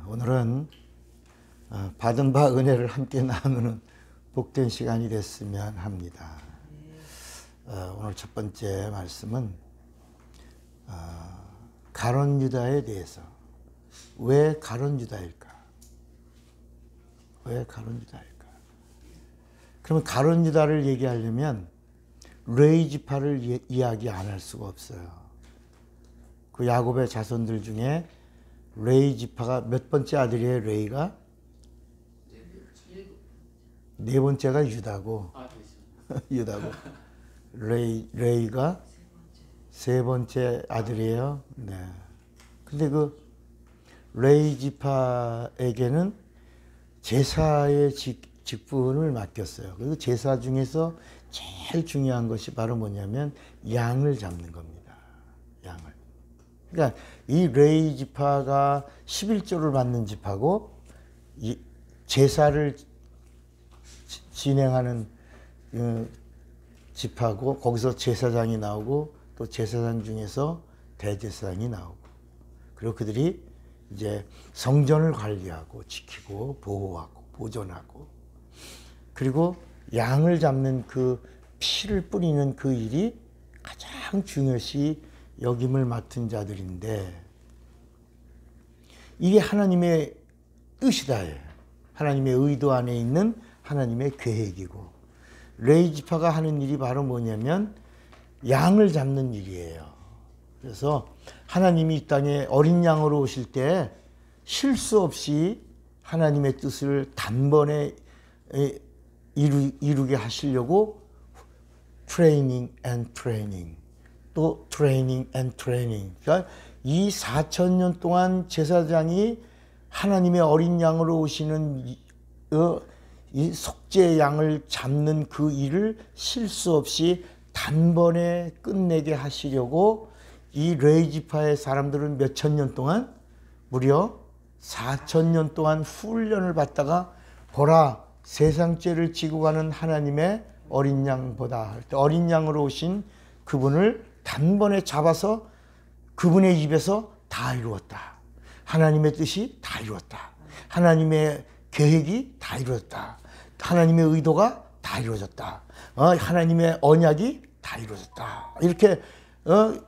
오늘은 받은 바 은혜를 함께 나누는 복된 시간이 됐으면 합니다. 오늘 첫 번째 말씀은 가룟 유다에 대해서. 왜 가룟 유다일까? 왜 가룟 유다일까? 그러면 가룟 유다를 얘기하려면 레위 지파를 이야기 안 할 수가 없어요. 그 야곱의 자손들 중에 레위 지파가 몇 번째 아들이에요? 레위가? 네 번째가 유다고. 유다고. 레위가 세 번째 아들이에요. 네. 근데 그 레위 지파에게는 제사의 직분을 맡겼어요. 그리고 제사 중에서 제일 중요한 것이 바로 뭐냐면 양을 잡는 겁니다. 양을. 그러니까 이 레위 지파가 11조를 받는 지파고, 이 제사를 진행하는 지파고, 거기서 제사장이 나오고, 또 제사장 중에서 대제사장이 나오고, 그리고 그들이 이제 성전을 관리하고 지키고 보호하고 보존하고, 그리고 양을 잡는 그 피를 뿌리는 그 일이 가장 중요시 여김을 맡은 자들인데, 이게 하나님의 뜻이다. 하나님의 의도 안에 있는 하나님의 계획이고, 레위 지파가 하는 일이 바로 뭐냐면 양을 잡는 일이에요. 그래서 하나님이 이 땅에 어린 양으로 오실 때 실수 없이 하나님의 뜻을 단번에 이루게 하시려고 트레이닝 앤 트레이닝, 또 트레이닝 앤 트레이닝. 그러니까 이 4,000년 동안 제사장이 하나님의 어린 양으로 오시는 이 속죄 양을 잡는 그 일을 실수 없이 단번에 끝내게 하시려고 이 레위 지파의 사람들은 몇 천 년 동안, 무려 4,000년 동안 훈련을 받다가, 보라 세상 죄를 지고 가는 하나님의 어린 양보다 할 때 어린 양으로 오신 그분을 단번에 잡아서 그분의 입에서 다 이루었다. 하나님의 뜻이 다 이루었다. 하나님의 계획이 다 이루어졌다. 하나님의 의도가 다 이루어졌다. 하나님의 언약이 다 이루어졌다. 이렇게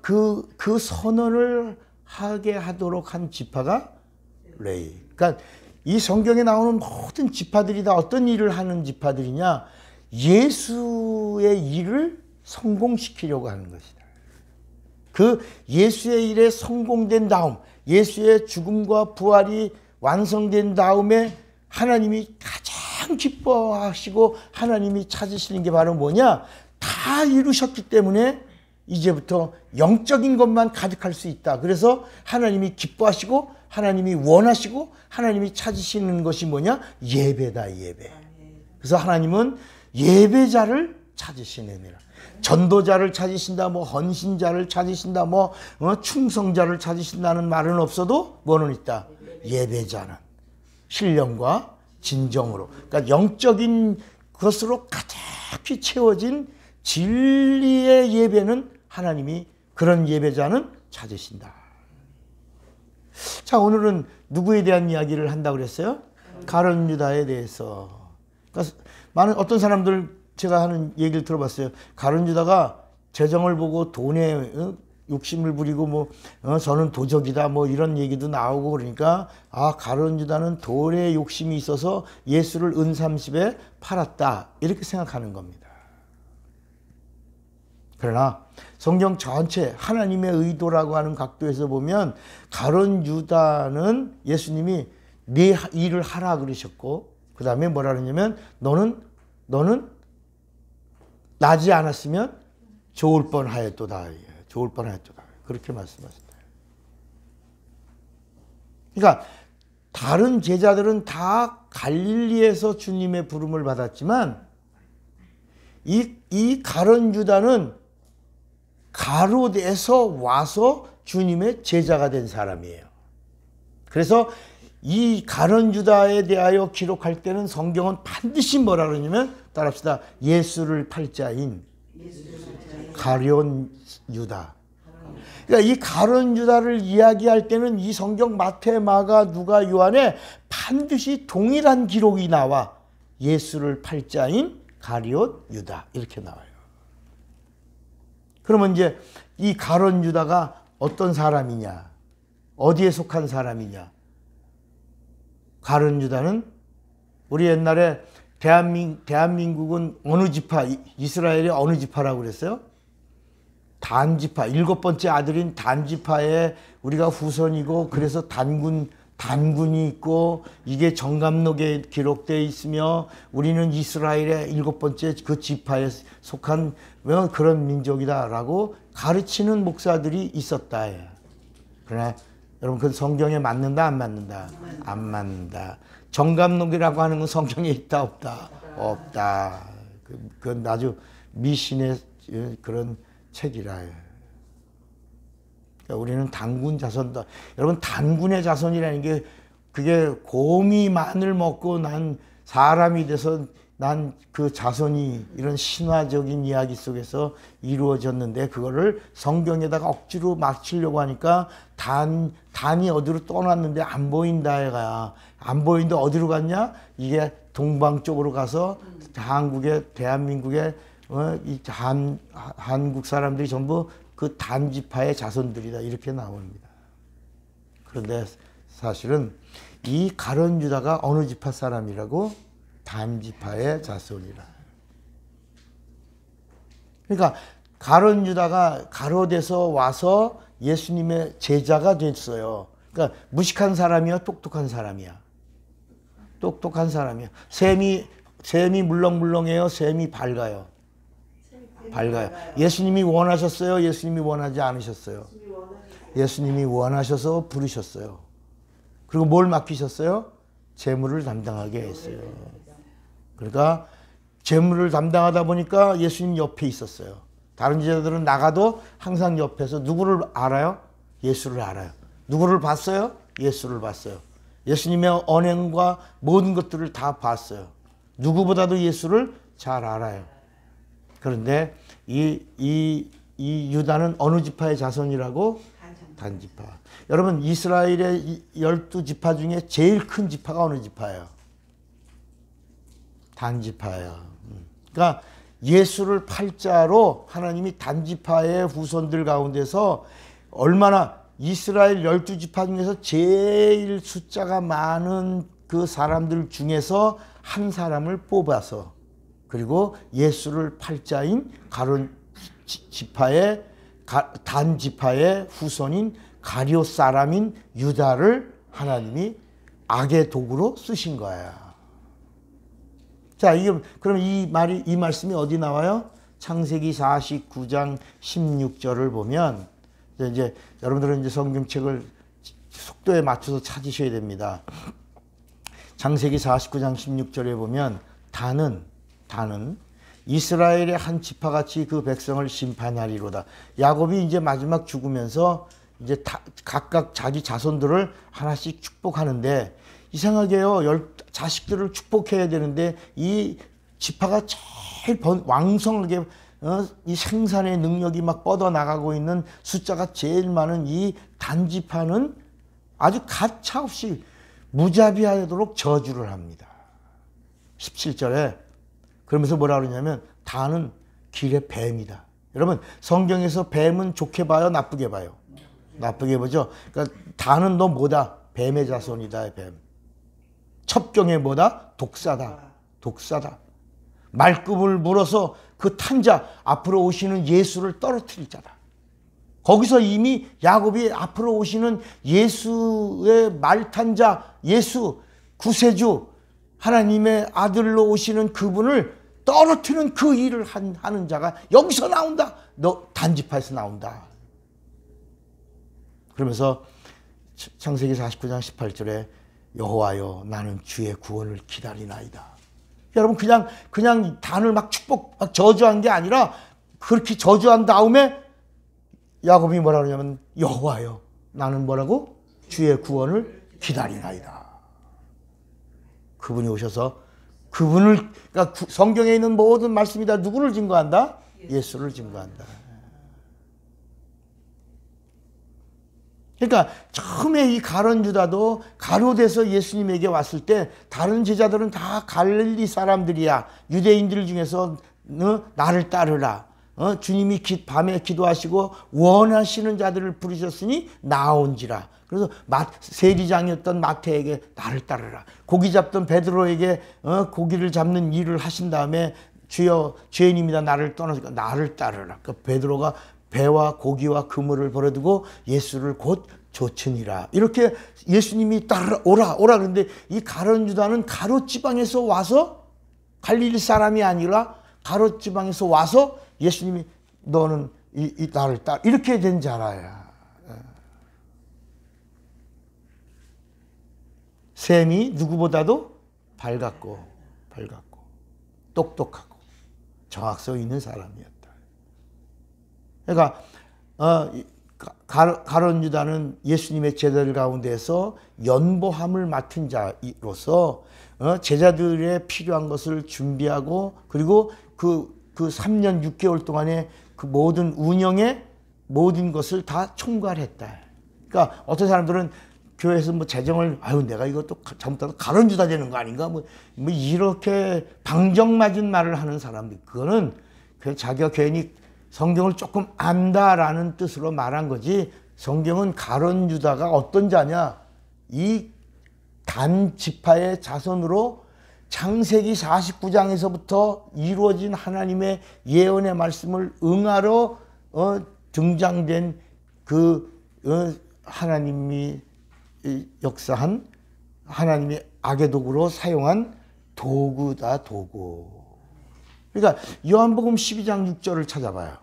그 선언을 하게 하도록 한 지파가 레위. 그러니까 이 성경에 나오는 모든 지파들이 다 어떤 일을 하는 지파들이냐? 예수의 일을 성공시키려고 하는 것이다. 그 예수의 일에 성공된 다음, 예수의 죽음과 부활이 완성된 다음에 하나님이 가장 기뻐하시고 하나님이 찾으시는 게 바로 뭐냐? 다 이루셨기 때문에 이제부터 영적인 것만 가득할 수 있다. 그래서 하나님이 기뻐하시고 하나님이 원하시고 하나님이 찾으시는 것이 뭐냐? 예배다, 예배. 그래서 하나님은 예배자를 찾으시느니라. 전도자를 찾으신다, 뭐 헌신자를 찾으신다, 뭐 충성자를 찾으신다는 말은 없어도 뭐는 있다? 예배자는 신령과 진정으로, 그러니까 영적인 것으로 가득히 채워진 진리의 예배는 하나님이, 그런 예배자는 찾으신다. 자, 오늘은 누구에 대한 이야기를 한다고 그랬어요? 가룟 유다에 대해서. 그러니까 많은 어떤 사람들 제가 하는 얘기를 들어봤어요. 가룟 유다가 재정을 보고 돈에 욕심을 부리고 저는 도적이다 이런 얘기도 나오고, 그러니까 가룟 유다는 돈에 욕심이 있어서 예수를 은 30에 팔았다, 이렇게 생각하는 겁니다. 그러나 성경 전체 하나님의 의도라고 하는 각도에서 보면 가룟 유다는 예수님이 네 일을 하라 그러셨고, 그 다음에 뭐라 그러냐면 너는 나지 않았으면 좋을 뻔하였도다. 좋을 뻔하였도다. 그렇게 말씀하셨다. 그러니까 다른 제자들은 다 갈릴리에서 주님의 부름을 받았지만 이 가룟 유다는 가롯에서 와서 주님의 제자가 된 사람이에요. 그래서 이 가룟 유다에 대하여 기록할 때는 성경은 반드시 뭐라 그러냐면, 따라합시다. 예수를 팔 자인 가룟 유다. 그러니까 이 가룟 유다를 이야기할 때는 이 성경 마태, 마가, 누가, 요한에 반드시 동일한 기록이 나와. 예수를 팔자인 가룟 유다 이렇게 나와요. 그러면 이제 이 가룟 유다가 어떤 사람이냐? 어디에 속한 사람이냐? 가룟 유다는 우리 옛날에 대한민국은 어느 지파, 이스라엘의 어느 지파라고 그랬어요? 단지파, 7번째 아들인 단지파에 우리가 후손이고, 그래서 단군이 있고, 이게 정감록에 기록되어 있으며, 우리는 이스라엘의 7번째 그 지파에 속한 그런 민족이다라고 가르치는 목사들이 있었다. 그러나 여러분, 그 성경에 맞는다 안 맞는다? 안 맞는다. 정감록이라고 하는 건 성경에 있다 없다? 없다. 그건 아주 미신의 그런 책이라. 그러니까 우리는 단군 자손다. 여러분, 단군의 자손이라는 게 그게 곰이 마늘 먹고 난 사람이 돼서 난 그 자손이 이런 신화적인 이야기 속에서 이루어졌는데, 그거를 성경에다가 억지로 맞추려고 하니까 단이 어디로 떠났는데 안 보인다 애가. 안 보이는데 어디로 갔냐? 이게 동방 쪽으로 가서 대한민국의 이 한국 사람들이 전부 그 단지파의 자손들이다 이렇게 나옵니다. 그런데 사실은 이 가룟 유다가 어느 지파 사람이라고? 단지파의 자손이라. 그러니까 가룟 유다가 가롯에서 와서 예수님의 제자가 됐어요. 그러니까 무식한 사람이야, 똑똑한 사람이야? 똑똑한 사람이야. 샘이 물렁물렁해요, 샘이 밝아요? 밝아요. 예수님이 원하셨어요, 예수님이 원하지 않으셨어요? 예수님이 원하셔서 부르셨어요. 그리고 뭘 맡기셨어요? 재물을 담당하게 했어요. 그러니까 재물을 담당하다 보니까 예수님 옆에 있었어요. 다른 제자들은 나가도 항상 옆에서 누구를 알아요? 예수를 알아요. 누구를 봤어요? 예수를 봤어요. 예수님의 언행과 모든 것들을 다 봤어요. 누구보다도 예수를 잘 알아요. 그런데 이 유다는 어느 지파의 자손이라고? 단지파. 여러분, 이스라엘의 12지파 중에 제일 큰 지파가 어느 지파예요? 단지파예요. 그러니까 예수를 팔자로 하나님이 단지파의 후손들 가운데서 얼마나 이스라엘 12지파 중에서 제일 숫자가 많은 그 사람들 중에서 한 사람을 뽑아서, 그리고 예수를 팔자인 가룟 지파의 단지파의 후손인 가룟 사람인 유다를 하나님이 악의 도구로 쓰신 거예요. 자, 그럼 이 말씀이 어디 나와요? 창세기 49장 16절을 보면, 이제 여러분들은 이제 성경책을 속도에 맞춰서 찾으셔야 됩니다. 창세기 49장 16절에 보면, 단은 이스라엘의 한 지파같이 그 백성을 심판하리로다. 야곱이 이제 마지막 죽으면서 이제 각각 자기 자손들을 하나씩 축복하는데, 이상하게요, 자식들을 축복해야 되는데 이 지파가 제일 왕성하게 이 생산의 능력이 막 뻗어나가고 있는 숫자가 제일 많은 이 단지파는 아주 가차없이 무자비하도록 저주를 합니다. 17절에 그러면서 뭐라 그러냐면, 단은 길의 뱀이다. 여러분, 성경에서 뱀은 좋게 봐요, 나쁘게 봐요? 나쁘게 보죠. 그러니까 단은 너 뭐다? 뱀의 자손이다. 뱀. 첩경의 뭐다? 독사다. 말끔을 물어서 그 탄자, 앞으로 오시는 예수를 떨어뜨릴 자다. 거기서 이미 야곱이 앞으로 오시는 예수의 말탄자, 예수 구세주, 하나님의 아들로 오시는 그분을 떨어뜨리는 그 일을 하는 자가 여기서 나온다. 너 단지파에서 나온다. 그러면서 창세기 49장 18절에 여호와여, 나는 주의 구원을 기다리나이다. 여러분, 그냥 단을 막 저주한 게 아니라, 그렇게 저주한 다음에 야곱이 뭐라 그러냐면, 여호와여, 나는 뭐라고? 주의 구원을 기다리나이다. 그분이 오셔서 그러니까 성경에 있는 모든 말씀이 다 누구를 증거한다? 예수를 증거한다. 그러니까 처음에 이 가룟 유다도 가로돼서 예수님에게 왔을 때 다른 제자들은 다 갈릴리 사람들이야. 유대인들 중에서 나를 따르라. 주님이 밤에 기도하시고 원하시는 자들을 부르셨으니 나온지라. 그래서 세리장이었던 마태에게 나를 따르라. 고기 잡던 베드로에게 고기를 잡는 일을 하신 다음에 주여 죄인입니다. 나를 떠나서 나를 따르라. 그러니까 베드로가 배와 고기와 그물을 버려두고 예수를 곧 좇으니라. 이렇게 예수님이 오라 그런데 이 가룟 유다는 가롯 지방에서 와서 갈릴리 사람이 아니라 가롯 지방에서 와서 예수님이 너는 나를 따라 이렇게 된 자라야. 셈이 누구보다도 밝았고 똑똑하고 정확성 있는 사람이었다. 그러니까 가룟 유다는 예수님의 제자들 가운데서 연보함을 맡은 자로서 제자들의 필요한 것을 준비하고 그리고 그 3년 6개월 동안에 그 모든 운영의 모든 것을 다 총괄했다. 그러니까 어떤 사람들은 교회에서 뭐 재정을 내가 이것도 잘못해서 가룟 유다 되는 거 아닌가 뭐 이렇게 방정맞은 말을 하는 사람들 그거는 자기가 괜히 성경을 조금 안다라는 뜻으로 말한 거지. 성경은 가룟 유다가 어떤 자냐? 이 단 지파의 자손으로 창세기 49장에서부터 이루어진 하나님의 예언의 말씀을 응하러 등장된 그 하나님이 역사한 하나님의 악의 도구로 사용한 도구다, 도구. 그러니까 요한복음 12장 6절을 찾아봐요.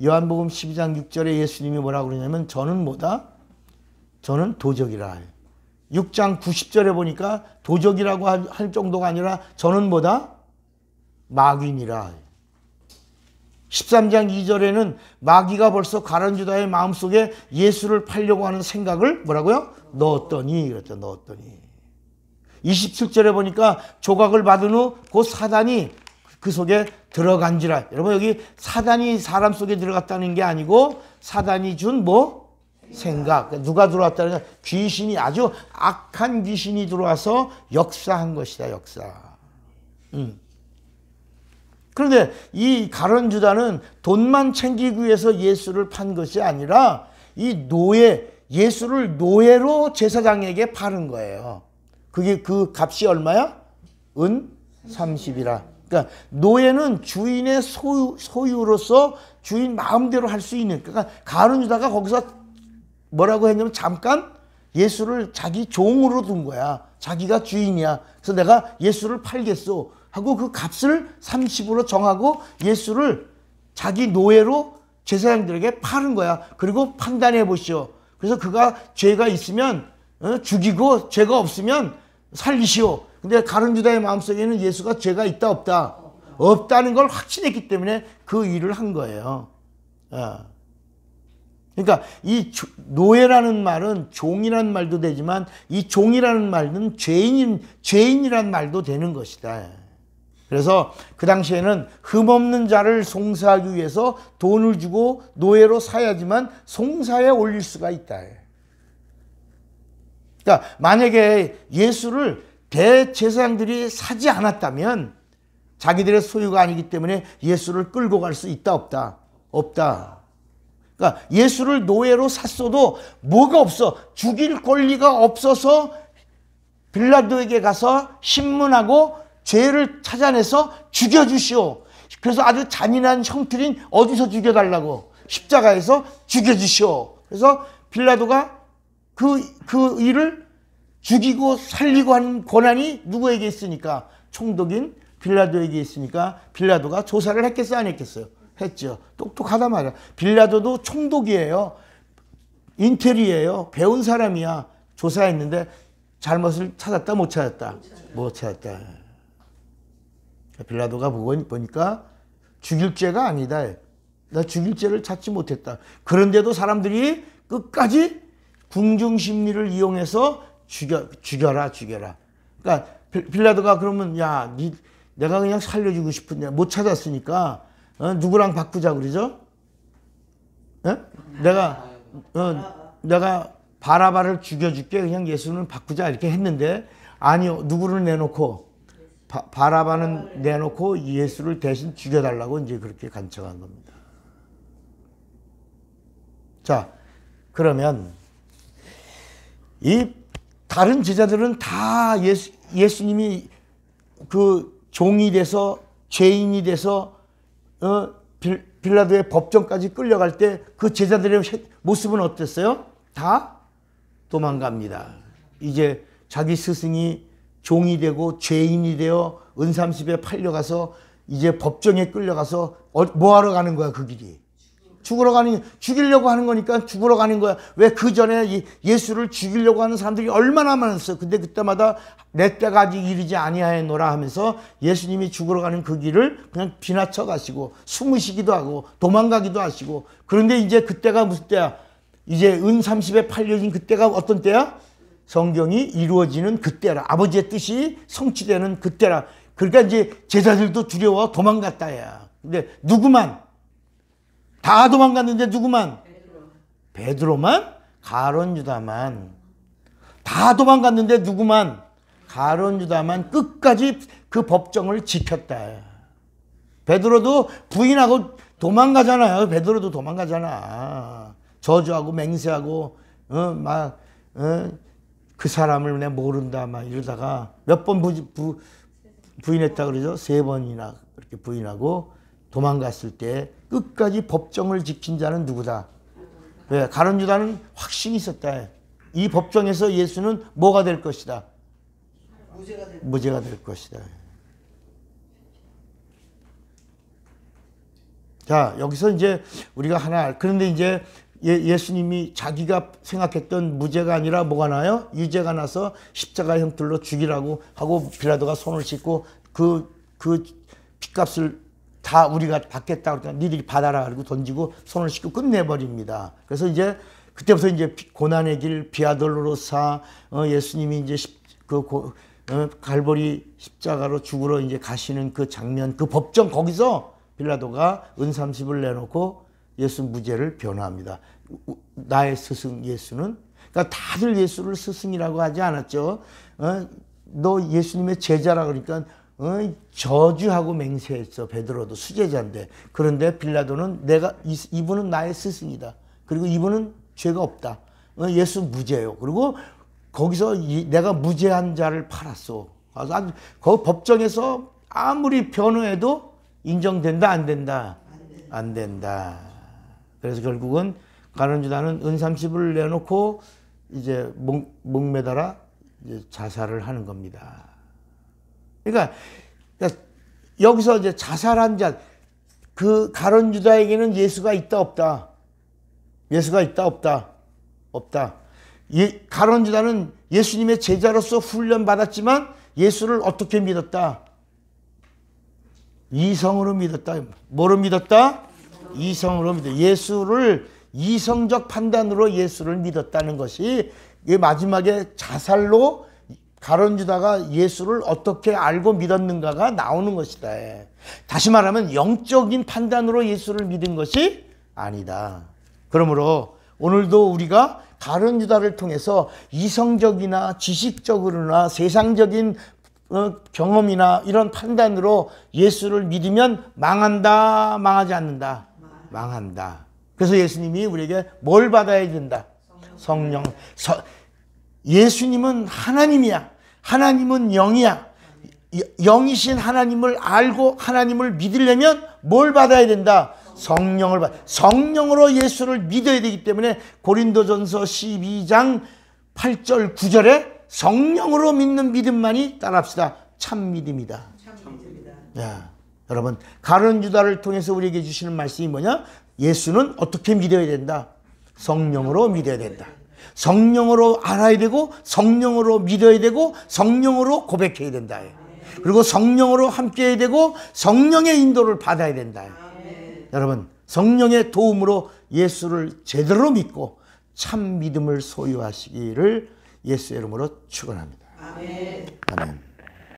요한복음 12장 6절에 예수님이 뭐라고 그러냐면 저는 뭐다? 저는 도적이라. 6장 90절에 보니까 도적이라고 할 정도가 아니라 저는 뭐다? 마귀니라. 13장 2절에는 마귀가 벌써 가룟 유다의 마음속에 예수를 팔려고 하는 생각을 뭐라고요? 넣었더니 그랬죠. 넣었더니 27절에 보니까 조각을 받은 후 곧 사단이 그 속에 들어간지라. 여러분 여기 사단이 사람 속에 들어갔다는 게 아니고 사단이 준 뭐? 생각. 누가 들어왔다는 게 귀신이 아주 악한 귀신이 들어와서 역사한 것이다. 역사. 그런데 이 가룟 유다는 돈만 챙기기 위해서 예수를 판 것이 아니라 이 예수를 노예로 제사장에게 파는 거예요. 그게 그 값이 얼마야? 은 30이라. 그러니까 노예는 주인의 소유로서 주인 마음대로 할 수 있는. 그러니까 가룟 유다가 거기서 뭐라고 했냐면 잠깐 예수를 자기 종으로 둔 거야. 자기가 주인이야. 그래서 내가 예수를 팔겠소 하고 그 값을 30으로 정하고 예수를 자기 노예로 제사장들에게 파는 거야. 그리고 판단해 보시오. 그래서 그가 죄가 있으면 죽이고 죄가 없으면 살리시오. 근데 가룟 유다의 마음속에는 예수가 죄가 있다 없다? 없다는 걸 확신했기 때문에 그 일을 한 거예요. 그러니까 이 노예라는 말은 종이라는 말도 되지만 이 종이라는 말은 죄인이라는 말도 되는 것이다. 그래서 그 당시에는 흠없는 자를 송사하기 위해서 돈을 주고 노예로 사야지만 송사에 올릴 수가 있다. 그러니까 만약에 예수를 대제사장들이 사지 않았다면 자기들의 소유가 아니기 때문에 예수를 끌고 갈 수 있다 없다? 없다. 그러니까 예수를 노예로 샀어도 뭐가 없어. 죽일 권리가 없어서 빌라도에게 가서 신문하고 죄를 찾아내서 죽여주시오. 그래서 아주 잔인한 형틀인 어디서 죽여달라고? 십자가에서 죽여주시오. 그래서 빌라도가 그 일을 죽이고 살리고 하는 권한이 누구에게 있으니까? 총독인 빌라도에게 있으니까 빌라도가 조사를 했겠어요? 안 했겠어요? 했죠. 똑똑하단 말이야. 빌라도도 총독이에요. 인텔이에요. 배운 사람이야. 조사했는데 잘못을 찾았다 못 찾았다? 못 찾았다. 빌라도가 보니까 죽일 죄가 아니다. 나 죽일 죄를 찾지 못했다. 그런데도 사람들이 끝까지 궁중심리를 이용해서 죽여라. 그러니까 빌라도가 그러면 야, 내가 그냥 살려주고 싶은데 못 찾았으니까 누구랑 바꾸자 그러죠? 네? 내가 내가 바라바를 죽여줄게. 그냥 예수는 바꾸자. 이렇게 했는데 아니요. 누구를 내놓고 바라바는 내놓고 예수를 대신 죽여달라고 이제 그렇게 간청한 겁니다. 자, 그러면 이 다른 제자들은 다 예수님이 그 종이 돼서 죄인이 돼서 빌라도의 법정까지 끌려갈 때 그 제자들의 모습은 어땠어요? 다 도망갑니다. 이제 자기 스승이 종이 되고 죄인이 되어 은삼십에 팔려가서 이제 법정에 끌려가서 뭐하러 가는 거야 그 길이? 죽이려고 하는 거니까 죽으러 가는 거야. 왜 그 전에 예수를 죽이려고 하는 사람들이 얼마나 많았어. 근데 그때마다 내 때가 아직 이르지 아니하였노라 하면서 예수님이 죽으러 가는 그 길을 그냥 비나쳐 가시고 숨으시기도 하고 도망가기도 하시고. 그런데 이제 그때가 무슨 때야? 이제 은삼십에 팔려진 그때가 어떤 때야? 성경이 이루어지는 그때라. 아버지의 뜻이 성취되는 그때라. 그러니까 이제 제자들도 두려워 도망갔다야. 근데 누구만? 다 도망갔는데 누구만? 베드로만? 가룟 유다만. 다 도망갔는데 누구만? 가룟 유다만 끝까지 그 법정을 지켰다. 베드로도 부인하고 도망가잖아요. 베드로도 도망가잖아. 저주하고 맹세하고 그 사람을 내가 모른다 막 이러다가 몇 번 부인했다 그러죠? 3번이나 그렇게 부인하고 도망갔을 때 끝까지 법정을 지킨 자는 누구다? 왜? 가룟 유다는 확신이 있었다. 이 법정에서 예수는 뭐가 될 것이다? 무죄가 될 것이다. 자, 여기서 이제 우리가 하나, 그런데 이제 예수님이 자기가 생각했던 무죄가 아니라 뭐가 나요? 유죄가 나서 십자가 형틀로 죽이라고 하고 빌라도가 손을 씻고 그 핏값을 다 우리가 받겠다. 그러니까 니들이 받아라. 그리고 던지고 손을 씻고 끝내버립니다. 그래서 이제 그때부터 이제 고난의 길 비아돌로로사 예수님이 이제 갈보리 십자가로 죽으러 이제 가시는 그 장면, 그 법정 거기서 빌라도가 은삼십을 내놓고 예수 무죄를 변호합니다. 나의 스승 예수는, 그러니까 다들 예수를 스승이라고 하지 않았죠. 너 예수님의 제자라 그러니까 저주하고 맹세했어. 베드로도 수제자인데. 그런데 빌라도는 이분은 나의 스승이다. 그리고 이분은 죄가 없다. 예수 무죄요. 그리고 거기서 내가 무죄한 자를 팔았어. 그 법정에서 아무리 변호해도 인정된다 안 된다? 안 된다. 그래서 결국은 가룟 유다는 은삼십을 내놓고 이제 목매달아 이제 자살을 하는 겁니다. 그러니까 여기서 이제 자살한 자, 그 가룟 유다에게는 예수가 있다 없다? 예수가 있다 없다? 없다. 가룟 유다는 예수님의 제자로서 훈련 받았지만 예수를 어떻게 믿었다? 이성으로 믿었다. 뭐로 믿었다? 이성으로 믿었다. 예수를 이성적 판단으로 예수를 믿었다는 것이 마지막에 자살로 가룟 유다가 예수를 어떻게 알고 믿었는가가 나오는 것이다. 다시 말하면 영적인 판단으로 예수를 믿은 것이 아니다. 그러므로 오늘도 우리가 가룟 유다를 통해서 이성적이나 지식적으로나 세상적인 경험이나 이런 판단으로 예수를 믿으면 망한다, 망하지 않는다? 망한다. 그래서 예수님이 우리에게 뭘 받아야 된다? 성령. 예수님은 하나님이야. 하나님은 영이야. 영이신 하나님을 알고 하나님을 믿으려면 뭘 받아야 된다? 성령을 성령으로 예수를 믿어야 되기 때문에 고린도전서 12장 8절 9절에 성령으로 믿는 믿음만이 따라합시다. 참 믿음이다. 야, 여러분, 가룟 유다를 통해서 우리에게 주시는 말씀이 뭐냐? 예수는 어떻게 믿어야 된다? 성령으로 믿어야 된다. 성령으로 알아야 되고 성령으로 믿어야 되고 성령으로 고백해야 된다. 그리고 성령으로 함께해야 되고 성령의 인도를 받아야 된다. 여러분, 성령의 도움으로 예수를 제대로 믿고 참 믿음을 소유하시기를 예수의 이름으로 축원합니다. 아멘.